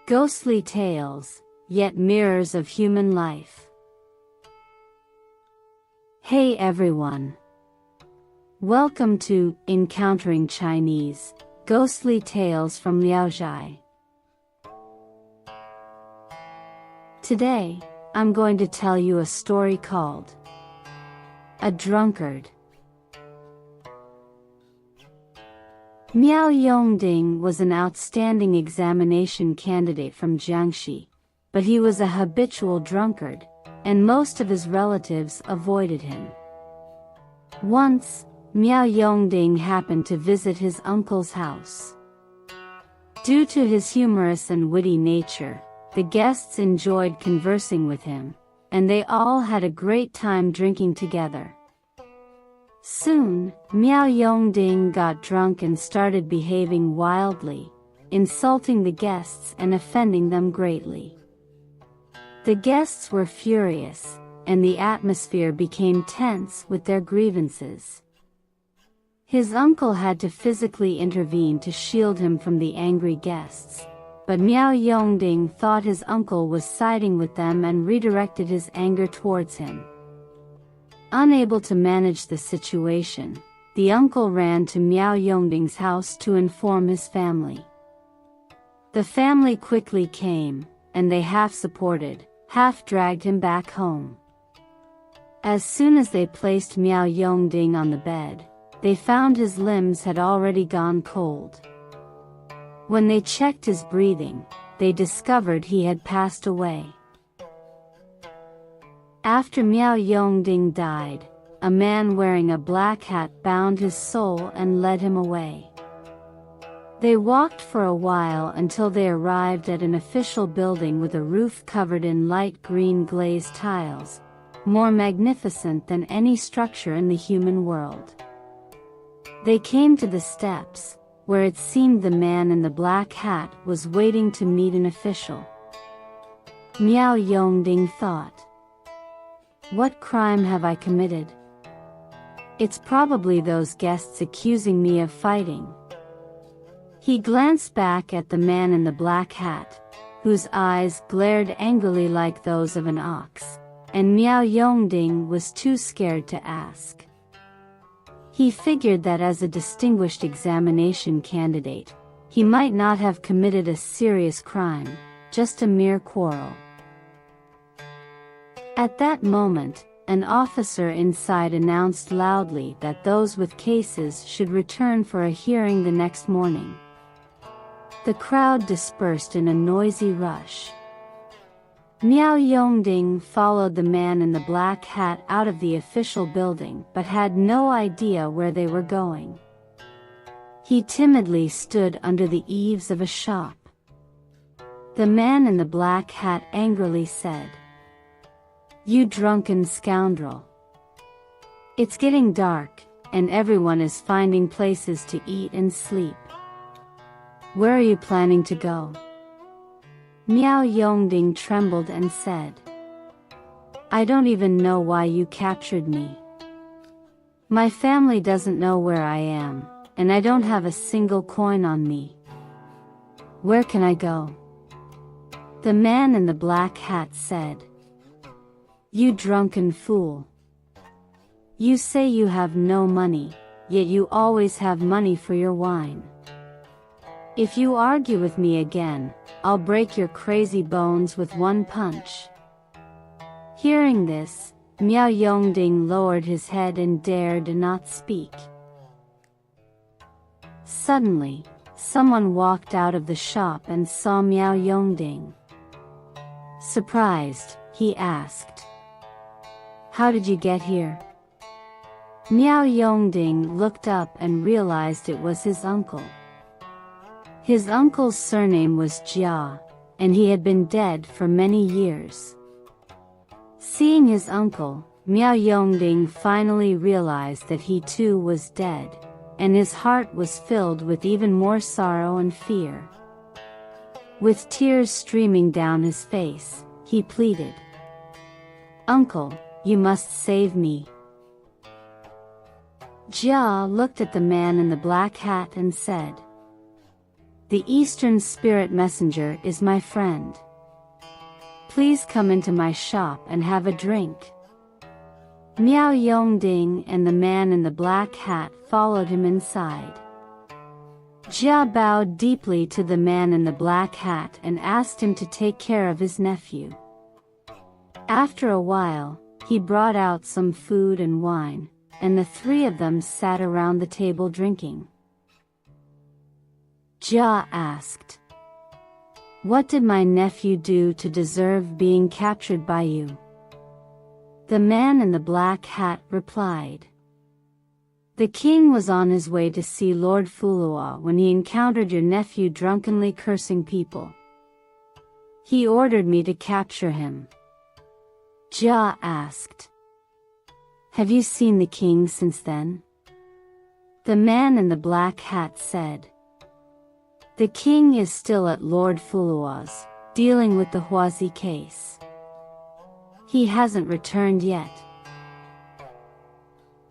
Ghostly tales, yet mirrors of human life. Hey everyone! Welcome to Encountering Chinese, Ghostly Tales from Zhai. Today, I'm going to tell you a story called A Drunkard. Miao Yongding was an outstanding examination candidate from Jiangxi, but he was a habitual drunkard, and most of his relatives avoided him. Once, Miao Yongding happened to visit his uncle's house. Due to his humorous and witty nature, the guests enjoyed conversing with him, and they all had a great time drinking together. Soon, Miao Yongding got drunk and started behaving wildly, insulting the guests and offending them greatly. The guests were furious, and the atmosphere became tense with their grievances. His uncle had to physically intervene to shield him from the angry guests, but Miao Yongding thought his uncle was siding with them and redirected his anger towards him. Unable to manage the situation, the uncle ran to Miao Yongding's house to inform his family. The family quickly came, and they half supported, half dragged him back home. As soon as they placed Miao Yongding on the bed, they found his limbs had already gone cold. When they checked his breathing, they discovered he had passed away. After Miao Yongding died, a man wearing a black hat bound his soul and led him away. They walked for a while until they arrived at an official building with a roof covered in light green glazed tiles, more magnificent than any structure in the human world. They came to the steps, where it seemed the man in the black hat was waiting to meet an official. Miao Yongding thought, "What crime have I committed? It's probably those guests accusing me of fighting." He glanced back at the man in the black hat, whose eyes glared angrily like those of an ox, and Miao Yongding was too scared to ask. He figured that as a distinguished examination candidate, he might not have committed a serious crime, just a mere quarrel. At that moment, an officer inside announced loudly that those with cases should return for a hearing the next morning. The crowd dispersed in a noisy rush. Miao Yongding followed the man in the black hat out of the official building but had no idea where they were going. He timidly stood under the eaves of a shop. The man in the black hat angrily said, "You drunken scoundrel! It's getting dark, and everyone is finding places to eat and sleep. Where are you planning to go?" Miao Yongding trembled and said, "I don't even know why you captured me. My family doesn't know where I am, and I don't have a single coin on me. Where can I go?" The man in the black hat said, "You drunken fool! You say you have no money, yet you always have money for your wine. If you argue with me again, I'll break your crazy bones with one punch." Hearing this, Miao Yongding lowered his head and dared not speak. Suddenly, someone walked out of the shop and saw Miao Yongding. Surprised, he asked, "How did you get here?" Miao Yongding looked up and realized it was his uncle. His uncle's surname was Zhai, and he had been dead for many years. Seeing his uncle, Miao Yongding finally realized that he too was dead, and his heart was filled with even more sorrow and fear. With tears streaming down his face, he pleaded, "Uncle, you must save me." Zhai looked at the man in the black hat and said, The Eastern Spirit Messenger is my friend. Please come into my shop and have a drink." Miao Yongding and the man in the black hat followed him inside. Jia bowed deeply to the man in the black hat and asked him to take care of his nephew. After a while, he brought out some food and wine, and the three of them sat around the table drinking. Jia asked, "What did my nephew do to deserve being captured by you?" The man in the black hat replied, "The king was on his way to see Lord Fulua when he encountered your nephew drunkenly cursing people. He ordered me to capture him." Jia asked, "Have you seen the king since then?" The man in the black hat said, "The king is still at Lord Fulua's, dealing with the Huazi case. He hasn't returned yet."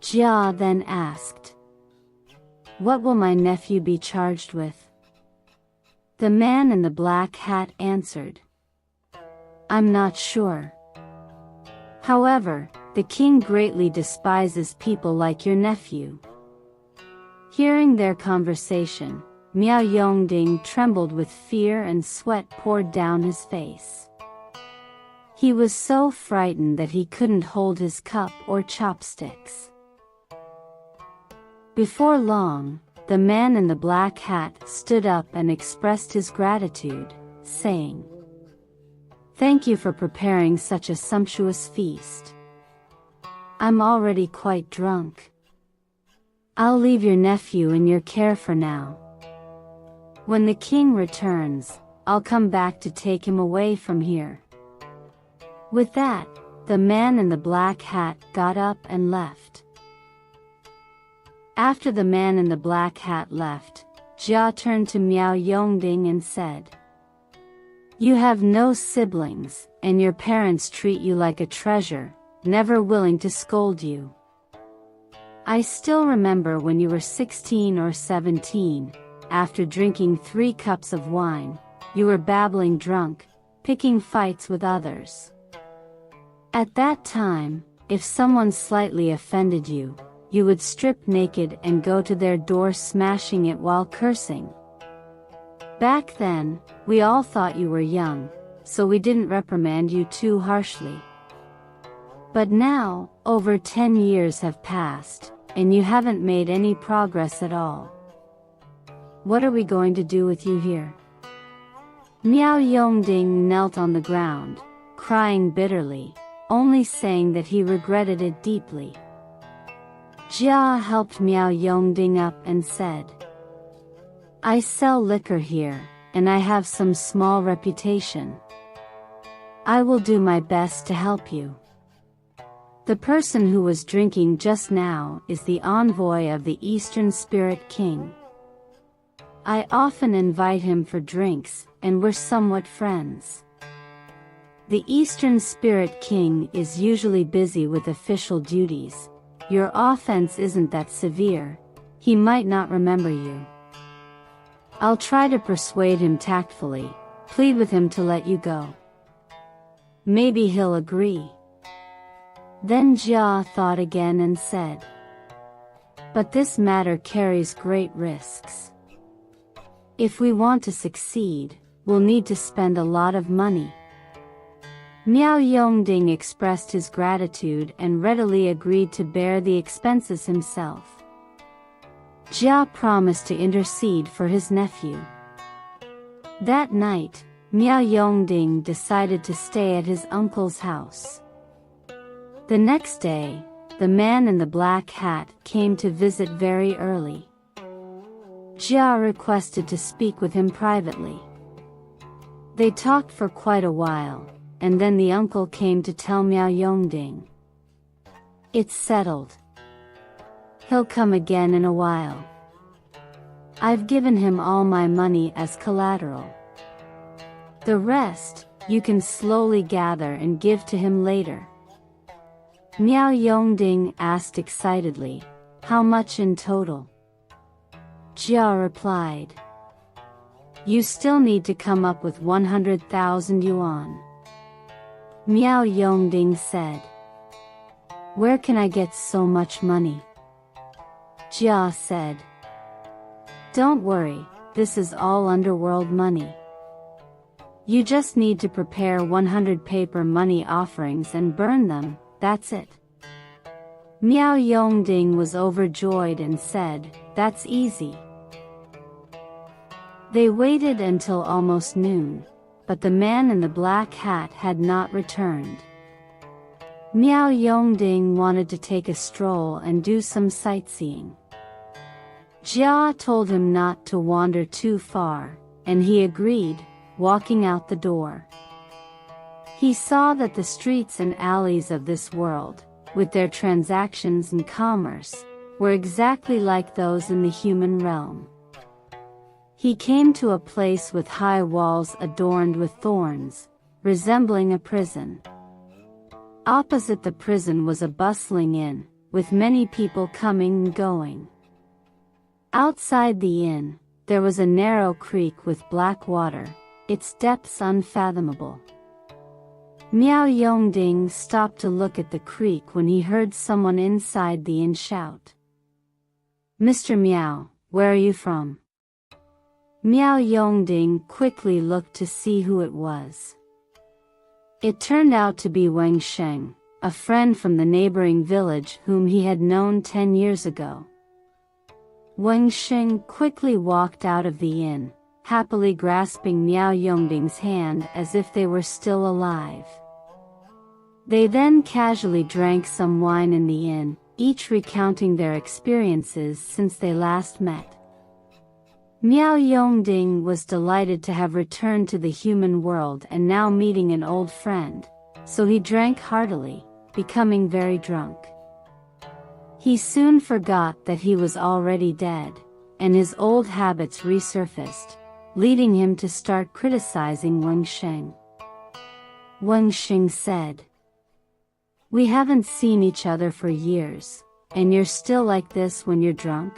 Jia then asked, "What will my nephew be charged with?" The man in the black hat answered, "I'm not sure. However, the king greatly despises people like your nephew." Hearing their conversation, Miao Yongding trembled with fear and sweat poured down his face. He was so frightened that he couldn't hold his cup or chopsticks. Before long, the man in the black hat stood up and expressed his gratitude, saying, "Thank you for preparing such a sumptuous feast. I'm already quite drunk. I'll leave your nephew in your care for now. When the king returns, I'll come back to take him away from here." With that, the man in the black hat got up and left. After the man in the black hat left, Jia turned to Miao Yongding and said, "You have no siblings, and your parents treat you like a treasure, never willing to scold you. I still remember when you were 16 or 17, after drinking 3 cups of wine, you were babbling drunk, picking fights with others. At that time, if someone slightly offended you, you would strip naked and go to their door smashing it while cursing. Back then, we all thought you were young, so we didn't reprimand you too harshly. But now, over 10 years have passed, and you haven't made any progress at all. What are we going to do with you here?" Miao Yongding knelt on the ground, crying bitterly, only saying that he regretted it deeply. Jia helped Miao Yongding up and said, "I sell liquor here, and I have some small reputation. I will do my best to help you. The person who was drinking just now is the envoy of the Eastern Spirit King. I often invite him for drinks, and we're somewhat friends. The Eastern Spirit King is usually busy with official duties. Your offense isn't that severe. He might not remember you. I'll try to persuade him tactfully, plead with him to let you go. Maybe he'll agree." Then Jia thought again and said, "But this matter carries great risks. If we want to succeed, we'll need to spend a lot of money." Miao Yongding expressed his gratitude and readily agreed to bear the expenses himself. Jia promised to intercede for his nephew. That night, Miao Yongding decided to stay at his uncle's house. The next day, the man in the black hat came to visit very early. Jia requested to speak with him privately. They talked for quite a while, and then the uncle came to tell Miao Yongding, "It's settled. He'll come again in a while. I've given him all my money as collateral. The rest, you can slowly gather and give to him later." Miao Yongding asked excitedly, "How much in total?" Jia replied, You still need to come up with 100,000 yuan. Miao Yongding said. Where can I get so much money? Jia said. Don't worry, this is all underworld money. You just need to prepare 100 paper money offerings and burn them, that's it. Miao Yongding was overjoyed and said, that's easy. They waited until almost noon, but the man in the black hat had not returned. Miao Yongding wanted to take a stroll and do some sightseeing. Jia told him not to wander too far, and he agreed, walking out the door. He saw that the streets and alleys of this world, with their transactions and commerce, were exactly like those in the human realm. He came to a place with high walls adorned with thorns, resembling a prison. Opposite the prison was a bustling inn, with many people coming and going. Outside the inn, there was a narrow creek with black water, its depths unfathomable. Miao Yongding stopped to look at the creek when he heard someone inside the inn shout. Mr. Miao, where are you from? Miao Yongding quickly looked to see who it was. It turned out to be Wang Sheng, a friend from the neighboring village whom he had known 10 years ago. Wang Sheng quickly walked out of the inn, happily grasping Miao Yongding's hand as if they were still alive. They then casually drank some wine in the inn, each recounting their experiences since they last met. Miao Yongding was delighted to have returned to the human world and now meeting an old friend, so he drank heartily, becoming very drunk. He soon forgot that he was already dead, and his old habits resurfaced, leading him to start criticizing Wang Sheng. Wang Sheng said, "We haven't seen each other for years, and you're still like this when you're drunk?"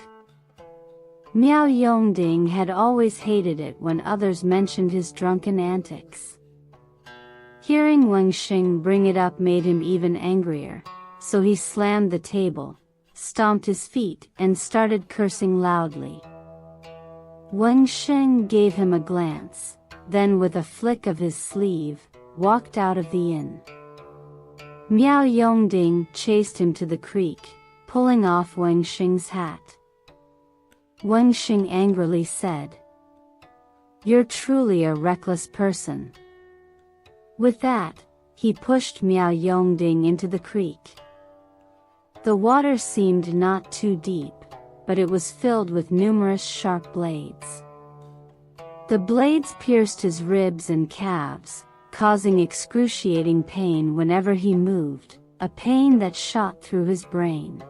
Miao Yongding had always hated it when others mentioned his drunken antics. Hearing Wang Sheng bring it up made him even angrier, so he slammed the table, stomped his feet, and started cursing loudly. Wang Sheng gave him a glance, then with a flick of his sleeve, walked out of the inn. Miao Yongding chased him to the creek, pulling off Wang Sheng's hat. Wang Sheng angrily said, "You're truly a reckless person." With that, he pushed Miao Yongding into the creek. The water seemed not too deep, but it was filled with numerous sharp blades. The blades pierced his ribs and calves, causing excruciating pain whenever he moved, a pain that shot through his brain.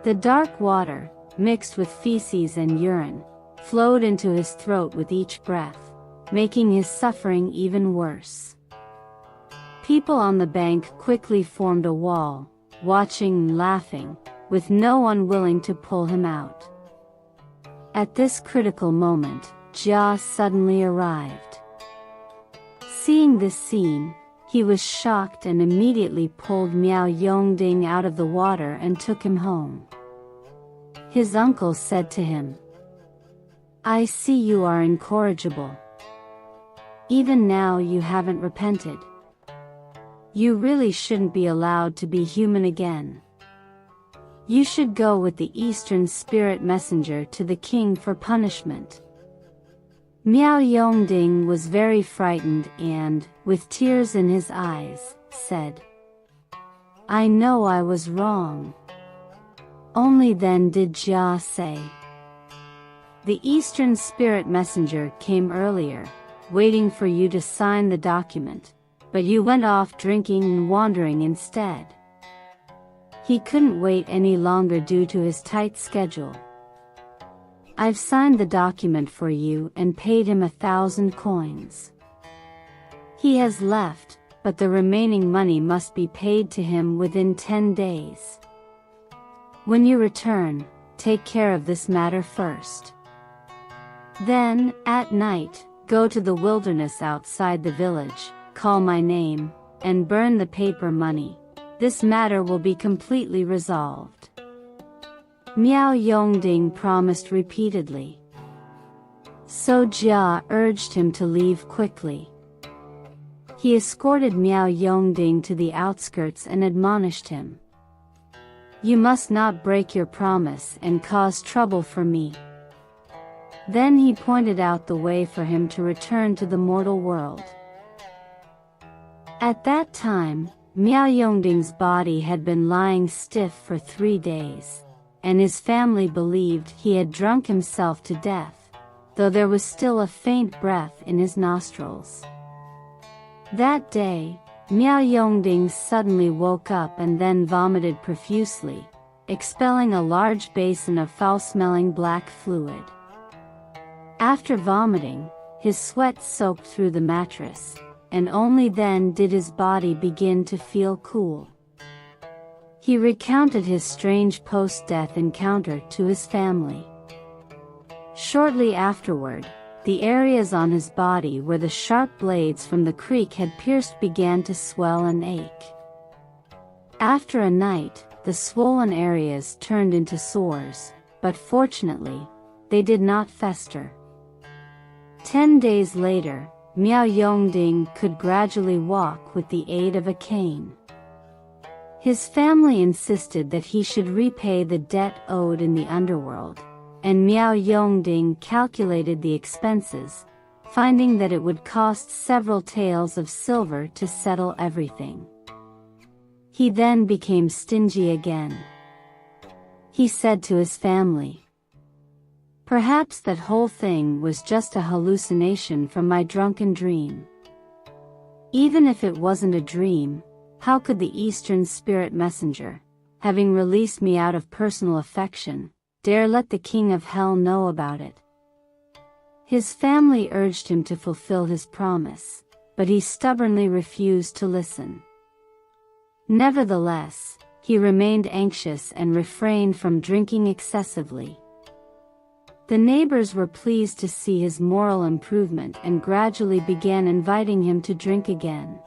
The dark water, mixed with feces and urine, flowed into his throat with each breath, making his suffering even worse. People on the bank quickly formed a wall, watching and laughing, with no one willing to pull him out. At this critical moment, Jia suddenly arrived. Seeing this scene, he was shocked and immediately pulled Miao Yongding out of the water and took him home. His uncle said to him, "I see you are incorrigible. Even now you haven't repented. You really shouldn't be allowed to be human again. You should go with the Eastern Spirit Messenger to the king for punishment." Miao Yongding was very frightened and, with tears in his eyes, said, "I know I was wrong." Only then did Jia say, "The Eastern Spirit Messenger came earlier, waiting for you to sign the document, but you went off drinking and wandering instead." He couldn't wait any longer due to his tight schedule. "I've signed the document for you and paid him 1,000 coins. He has left, but the remaining money must be paid to him within 10 days. When you return, take care of this matter first." Then, at night, go to the wilderness outside the village, call my name, and burn the paper money. This matter will be completely resolved." Miao Yongding promised repeatedly. So Jia urged him to leave quickly. He escorted Miao Yongding to the outskirts and admonished him. "You must not break your promise and cause trouble for me." Then he pointed out the way for him to return to the mortal world. At that time, Miao Yongding's body had been lying stiff for 3 days, and his family believed he had drunk himself to death, though there was still a faint breath in his nostrils. That day, Miao Yongding suddenly woke up and then vomited profusely, expelling a large basin of foul-smelling black fluid. After vomiting, his sweat soaked through the mattress, and only then did his body begin to feel cool. He recounted his strange post-death encounter to his family. Shortly afterward, the areas on his body where the sharp blades from the creek had pierced began to swell and ache. After a night, the swollen areas turned into sores, but fortunately, they did not fester. 10 days later, Miao Yongding could gradually walk with the aid of a cane. His family insisted that he should repay the debt owed in the underworld, and Miao Yongding calculated the expenses, finding that it would cost several taels of silver to settle everything. He then became stingy again. He said to his family, "Perhaps that whole thing was just a hallucination from my drunken dream. Even if it wasn't a dream, how could the Eastern Spirit Messenger, having released me out of personal affection, dare let the King of Hell know about it?" His family urged him to fulfill his promise, but he stubbornly refused to listen. Nevertheless, he remained anxious and refrained from drinking excessively. The neighbors were pleased to see his moral improvement and gradually began inviting him to drink again.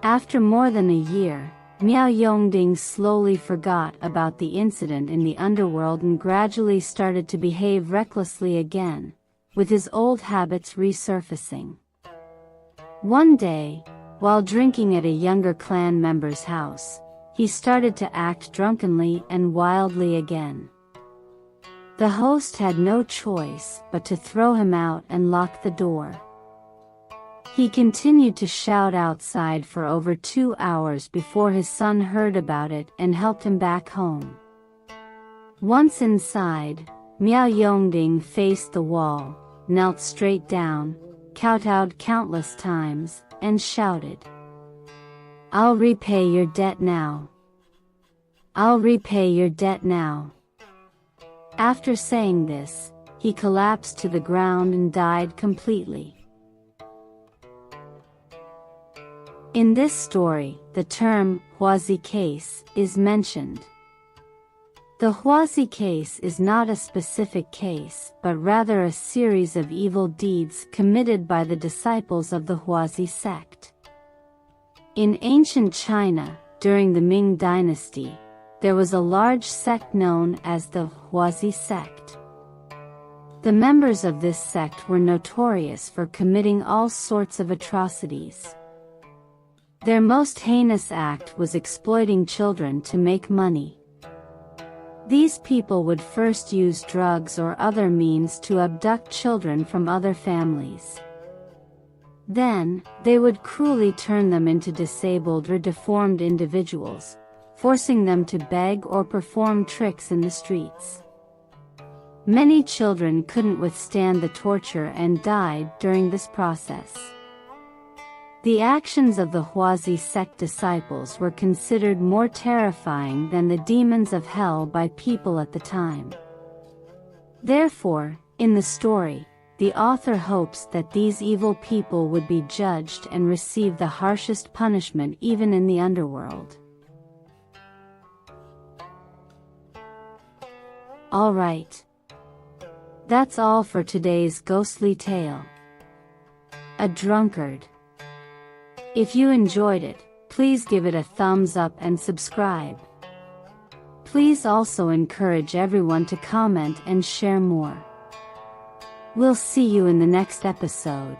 After more than a year, Miao Yongding slowly forgot about the incident in the underworld and gradually started to behave recklessly again, with his old habits resurfacing. One day, while drinking at a younger clan member's house, he started to act drunkenly and wildly again. The host had no choice but to throw him out and lock the door. He continued to shout outside for over 2 hours before his son heard about it and helped him back home. Once inside, Miao Yongding faced the wall, knelt straight down, kowtowed countless times, and shouted, "I'll repay your debt now. I'll repay your debt now." After saying this, he collapsed to the ground and died completely. In this story, the term Huazi case is mentioned. The Huazi case is not a specific case but rather a series of evil deeds committed by the disciples of the Huazi sect. In ancient China, during the Ming Dynasty, there was a large sect known as the Huazi sect. The members of this sect were notorious for committing all sorts of atrocities. Their most heinous act was exploiting children to make money. These people would first use drugs or other means to abduct children from other families. Then, they would cruelly turn them into disabled or deformed individuals, forcing them to beg or perform tricks in the streets. Many children couldn't withstand the torture and died during this process. The actions of the Huazi sect disciples were considered more terrifying than the demons of hell by people at the time. Therefore, in the story, the author hopes that these evil people would be judged and receive the harshest punishment even in the underworld. Alright. That's all for today's ghostly tale. A Drunkard. If you enjoyed it, please give it a thumbs up and subscribe. Please also encourage everyone to comment and share more. We'll see you in the next episode.